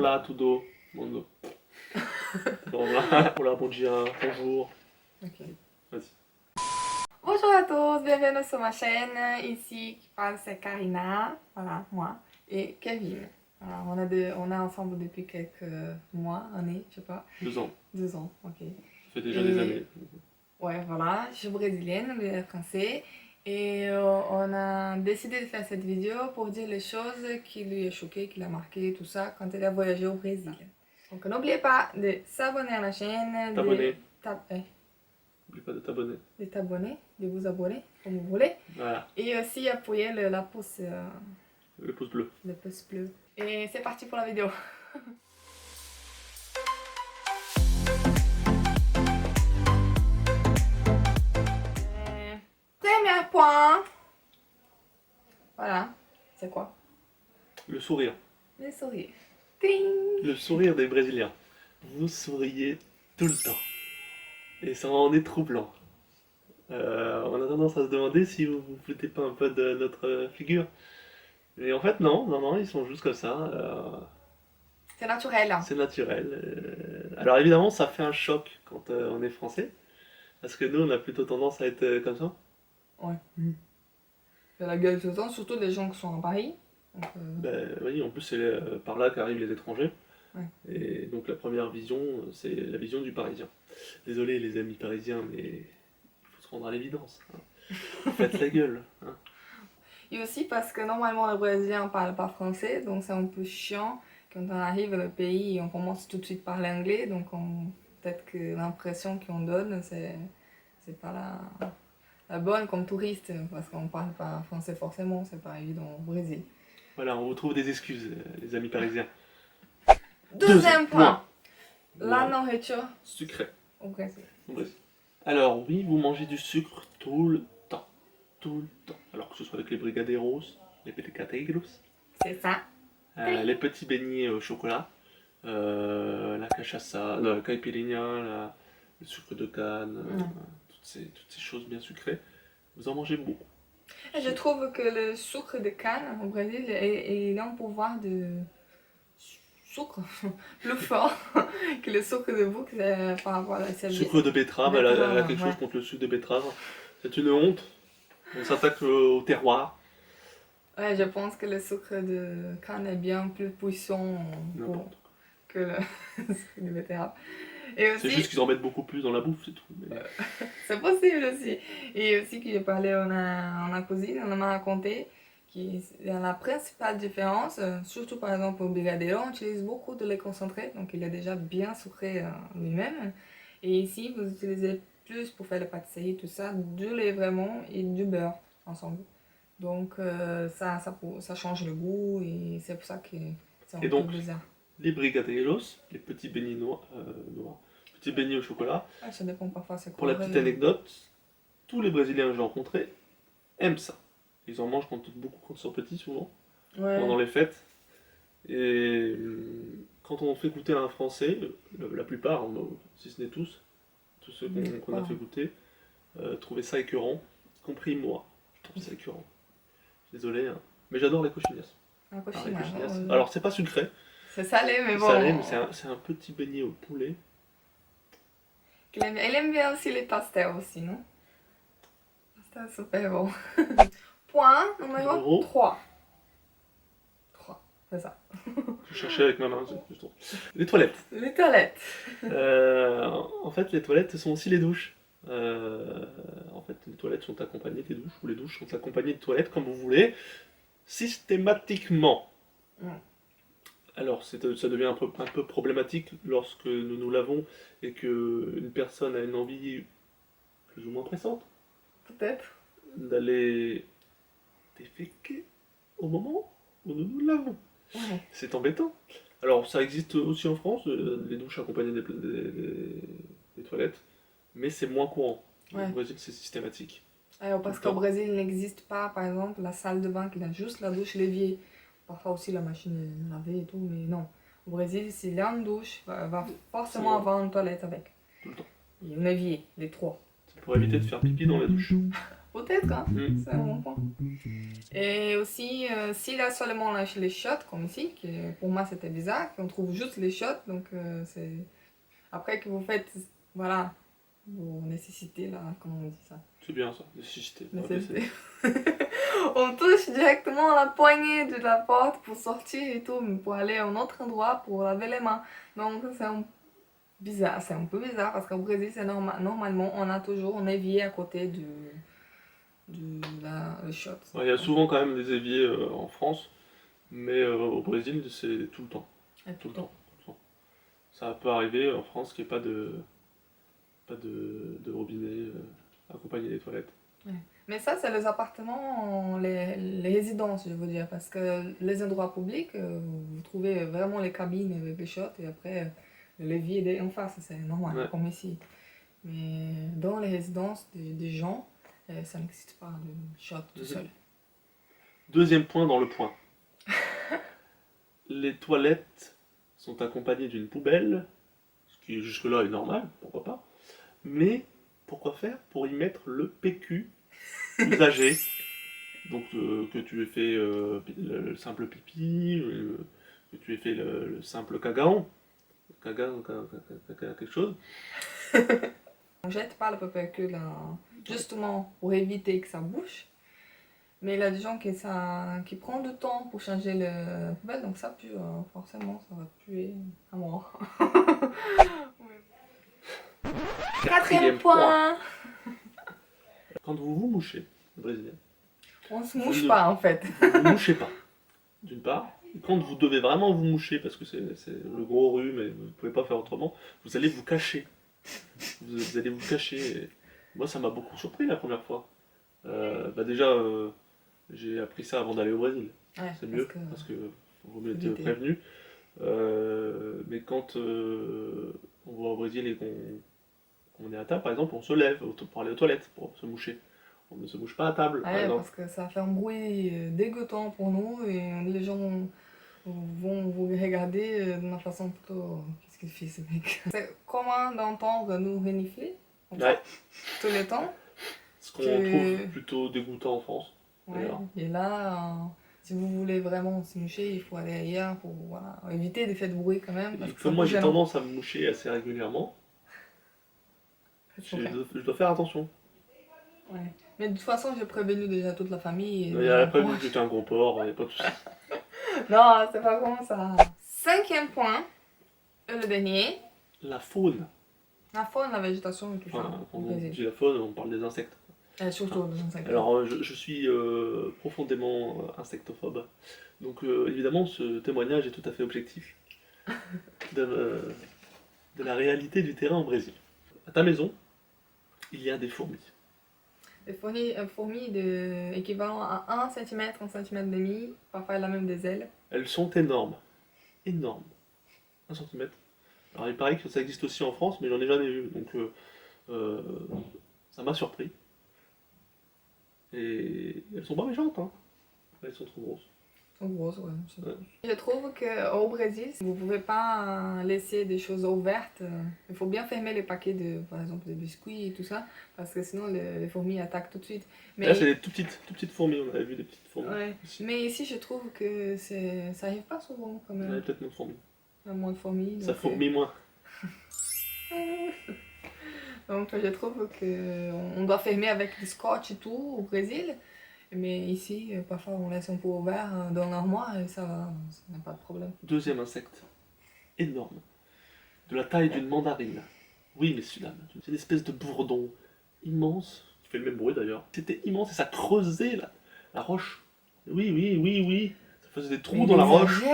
Olá, tudo mundo. Olá, olá, bom dia, bonjour. Ok. Vas-y. Bonjour à tous, bienvenue sur ma chaîne. Ici, qui parle, c'est Karina, voilà, moi, et Kevin. Voilà, on est ensemble depuis quelques mois, années, je sais pas. 2 ans. 2 ans, ok. Ça fait déjà des années. Ouais, voilà, je suis brésilienne, lui est français. Et on a décidé de faire cette vidéo pour dire les choses qui lui ont choqué, qui l'a marqué, tout ça, quand il a voyagé au Brésil. Donc n'oubliez pas de s'abonner à la chaîne, T'abonner. de N'oublie pas de t'abonner. t'abonner, de vous abonner, comme vous voulez. Voilà, Et aussi appuyer la pouce, le pouce bleu. le pouce bleu. Et c'est parti pour la vidéo. Premier point. Voilà, c'est quoi? Le sourire. Le sourire. Ting. Le sourire des Brésiliens. Vous souriez tout le temps. Et ça en est troublant. On a tendance à se demander si vous vous foutez pas un peu de notre figure. Mais en fait, non, ils sont juste comme ça. C'est naturel. C'est naturel. Alors évidemment, ça fait un choc quand on est français. Parce que nous, on a plutôt tendance à être comme ça. Ouais. C'est la gueule tout le temps, surtout les gens qui sont à Paris. Donc, Ben oui, en plus, c'est par là qu'arrivent les étrangers. Ouais. Et donc la première vision, c'est la vision du Parisien. Désolé les amis parisiens, mais il faut se rendre à l'évidence. Hein. Faites la gueule. Hein. Et aussi parce que normalement les Brésiliens ne parlent pas français, donc c'est un peu chiant. Quand on arrive au pays, on commence tout de suite par l'anglais, donc peut-être que l'impression qu'on donne, c'est pas la bonne comme touriste, parce qu'on parle pas français forcément, c'est pas évident au Brésil. Voilà, on vous trouve des excuses, les amis parisiens. Deuxième point, la Ouais. nourriture Sucré. au Brésil. Au Brésil. Alors oui, vous mangez du sucre tout le temps. Tout le temps. Alors que ce soit avec les brigadeiros, les picadeiros, C'est ça. les petits beignets au chocolat, la cachaça, la caipirinha, le sucre de canne, toutes ces choses bien sucrées. Vous en mangez beaucoup. Et je trouve que le sucre de canne au Brésil, il a un pouvoir de sucre plus fort que le sucre de bouc par rapport à la Le sucre de betterave, elle a quelque chose contre le sucre de betterave. C'est une honte. On s'attaque au terroir. Ouais, je pense que le sucre de canne est bien plus puissant que le sucre de betterave. Et aussi, c'est juste qu'ils en mettent beaucoup plus dans la bouffe, c'est tout. Mais... c'est possible aussi. Et aussi que j'ai parlé en la cuisine, on m'a raconté que la principale différence, surtout par exemple au brigadeiro, on utilise beaucoup de lait concentré, donc il est déjà bien sucré lui-même. Et ici, vous utilisez plus pour faire la pâtisserie, tout ça, du lait vraiment et du beurre ensemble. Donc ça change le goût et c'est pour ça que c'est un peu bizarre. Les brigadeiros, les petits beignets noirs, petits beignets au chocolat. Ah, ça dépend parfois c'est quoi. Pour la petite anecdote, tous les Brésiliens que j'ai rencontrés aiment ça. Ils en mangent beaucoup quand ils sont petits souvent, pendant les fêtes. Et quand on fait goûter à un Français, la plupart, si ce n'est tous ceux qu'on a fait goûter, trouvaient ça écœurant, y compris moi. Je trouve ça écœurant. Désolé, hein. Mais j'adore les cochinias. Alors c'est pas sucré. C'est salé, mais bon. Salé, mais c'est un petit beignet au poulet. Il aime bien aussi les pastels aussi, non? Pastel super bon. Point numéro 3. 3, c'est ça. Je cherchais avec ma main, je trouve. Les toilettes. Les toilettes. En fait, les toilettes sont aussi les douches. En fait, les toilettes sont accompagnées des douches, ou les douches sont accompagnées de toilettes, comme vous voulez, systématiquement. Alors, ça devient un peu problématique lorsque nous nous lavons et qu'une personne a une envie plus ou moins pressante. Peut-être. D'aller déféquer au moment où nous nous lavons. Ouais. C'est embêtant. Alors, ça existe aussi en France, les douches accompagnées des toilettes, mais c'est moins courant. Au Brésil, c'est systématique. Alors, parce qu'au Brésil, il n'existe pas, par exemple, la salle de bain qui a juste la douche l'évier. Parfois aussi la machine à laver et tout, mais non. Au Brésil, s'il y a une douche, va forcément avoir une toilette avec. Tout le temps. Et un évier, les trois. C'est pour éviter de faire pipi dans la douche. Peut-être, hein, c'est un bon point. Et aussi, s'il y a seulement les shots, comme ici, qui pour moi c'était bizarre, qu'on trouve juste les shots, donc c'est... Après que vous faites, voilà, vos nécessités, là, comment on dit ça? C'est bien ça, nécessité. Nécessité. On touche directement la poignée de la porte pour sortir et tout, mais pour aller à un autre endroit pour laver les mains. Donc c'est bizarre, c'est un peu bizarre parce qu'au Brésil, c'est normalement, on a toujours un évier à côté le shot. Ouais, il y a souvent quand même des éviers en France, mais au Brésil, c'est tout le temps. Tout le temps. Ça peut arriver en France qu'il n'y ait pas de robinet accompagné des toilettes. Ouais. Mais ça, c'est les appartements, les résidences, je veux dire, parce que les endroits publics, vous trouvez vraiment les cabines avec les shots et après le levier est en face, c'est normal, Ouais. comme ici. Mais dans les résidences des gens, ça n'existe pas de shot tout seul. Deuxième point dans le point. Les toilettes sont accompagnées d'une poubelle, ce qui jusque-là est normal, pourquoi pas. Mais pourquoi faire? Pour y mettre le PQ usagé. Donc que tu aies fait le simple pipi, que tu aies fait le simple cagaon, quelque chose. On jette pas le papier que là, justement pour éviter que ça bouche. Mais il y a des gens qui prennent du temps pour changer le poubelle, donc ça pue, forcément, ça va puer à mort. Quatrième point. Quand vous vous mouchez, le brésilien. On se mouche pas en fait. Vous ne mouchez pas, d'une part. Et quand vous devez vraiment vous moucher, parce que c'est le gros rhume et vous ne pouvez pas faire autrement, vous allez vous cacher. Vous allez vous cacher. Et moi, ça m'a beaucoup surpris la première fois. Déjà, j'ai appris ça avant d'aller au Brésil. Ouais, c'est mieux, parce que vous m'êtes prévenu. Mais quand on va au Brésil et qu'on est à table, par exemple, on se lève pour aller aux toilettes, pour se moucher. On ne se mouche pas à table, par exemple. Parce que ça fait un bruit dégoûtant pour nous et les gens vont vous regarder d'une façon plutôt... Qu'est-ce qu'il fait ce mec? C'est commun d'entendre nous renifler, comme ça, tout le temps. Ce qu'on trouve plutôt dégoûtant en France. Ouais, et là, si vous voulez vraiment se moucher, il faut aller ailleurs pour éviter d'effets de bruit quand même. Parce Comme moi j'ai tendance à me moucher assez régulièrement, je dois faire attention. Ouais. Mais de toute façon, j'ai prévenu déjà toute la famille. Il a prévenu que j'étais un gros porc, il n'y a pas de soucis. Non, c'est pas comme ça. Cinquième point, le dernier. La faune. La faune, la végétation et tout ça. Quand on dit la faune, on parle des insectes. Surtout des insectes. Alors, je suis profondément insectophobe. Donc, évidemment, ce témoignage est tout à fait objectif de la réalité du terrain au Brésil. À ta maison, il y a des fourmis. Des fourmis équivalent à 1 cm, 1 cm et demi, parfois elle a même des ailes. Elles sont énormes. Énormes. 1 cm. Alors, il paraît que ça existe aussi en France, mais j'en ai jamais vu. Donc, ça m'a surpris. Et elles sont pas méchantes, hein. Elles sont trop grosses. Elles sont grosses, ouais. Je trouve qu'au Brésil, vous ne pouvez pas laisser des choses ouvertes. Il faut bien fermer les paquets par exemple, de biscuits et tout ça, parce que sinon les fourmis attaquent tout de suite. Mais là, c'est des tout petites fourmis, on avait vu des petites fourmis. Ouais. Mais ici, je trouve que ça arrive pas souvent quand même. Il y a peut-être moins de fourmis. Il y a moins de fourmis. Ça fourmille moins. Donc je trouve qu'on doit fermer avec du scotch et tout au Brésil. Mais ici, parfois on laisse un peu ouvert dans l'armoire et ça n'a pas de problème. Deuxième insecte. Énorme. De la taille d'une mandarine. Oui, messieurs, dames. C'est une espèce de bourdon immense, qui fait le même bruit d'ailleurs. C'était immense et ça creusait la roche. Oui. Ça faisait des trous dans la roche.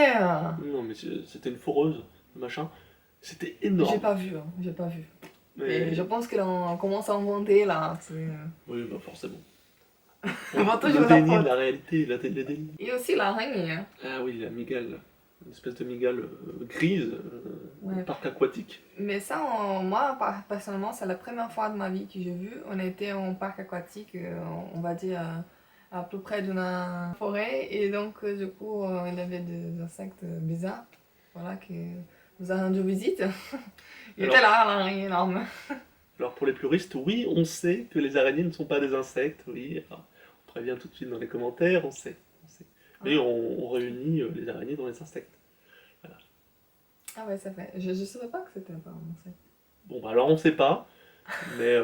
Non, mais c'était une foreuse, le machin. C'était énorme. J'ai pas vu. Mais je pense qu'on commence à inventer là. Oui, bah forcément. Le déni, la réalité, le déni. Il y a aussi l'araignée. Ah oui, la mygale. Une espèce de mygale grise, parc aquatique. Mais ça, moi, personnellement, c'est la première fois de ma vie que j'ai vu. On était en parc aquatique, on va dire, à peu près d'une forêt. Et donc, du coup, il y avait des insectes bizarres, voilà, qui nous a rendu visite. Il était là, l'araignée énorme. Alors pour les puristes, oui, on sait que les araignées ne sont pas des insectes, oui, on prévient tout de suite dans les commentaires, on sait. On sait. Mais on réunit les araignées dans les insectes. Voilà. Ah ouais, c'est vrai. Je ne savais pas que c'était pas un insecte. Bon, bah alors on sait pas, mais...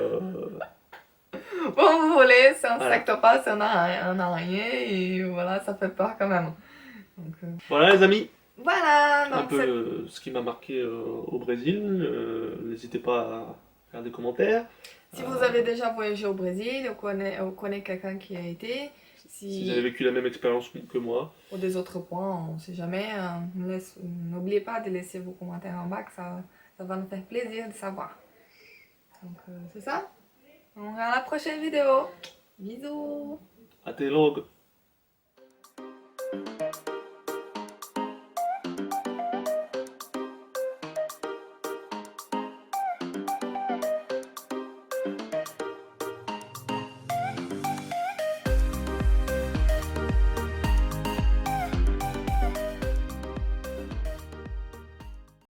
Bon, vous voulez, c'est un voilà. insecte pas, c'est un araignée, et voilà, ça fait peur quand même. Donc, Voilà les amis, voilà, un donc peu ce qui m'a marqué au Brésil. N'hésitez pas à faire des commentaires. si vous avez déjà voyagé au Brésil, ou connaissez quelqu'un qui a été, Si vous avez vécu la même expérience que moi. ou des autres points, on ne sait jamais, n'oubliez pas de laisser vos commentaires en bas, que ça va nous faire plaisir de savoir. Donc c'est ça. On va à la prochaine vidéo. Bisous. Até logo!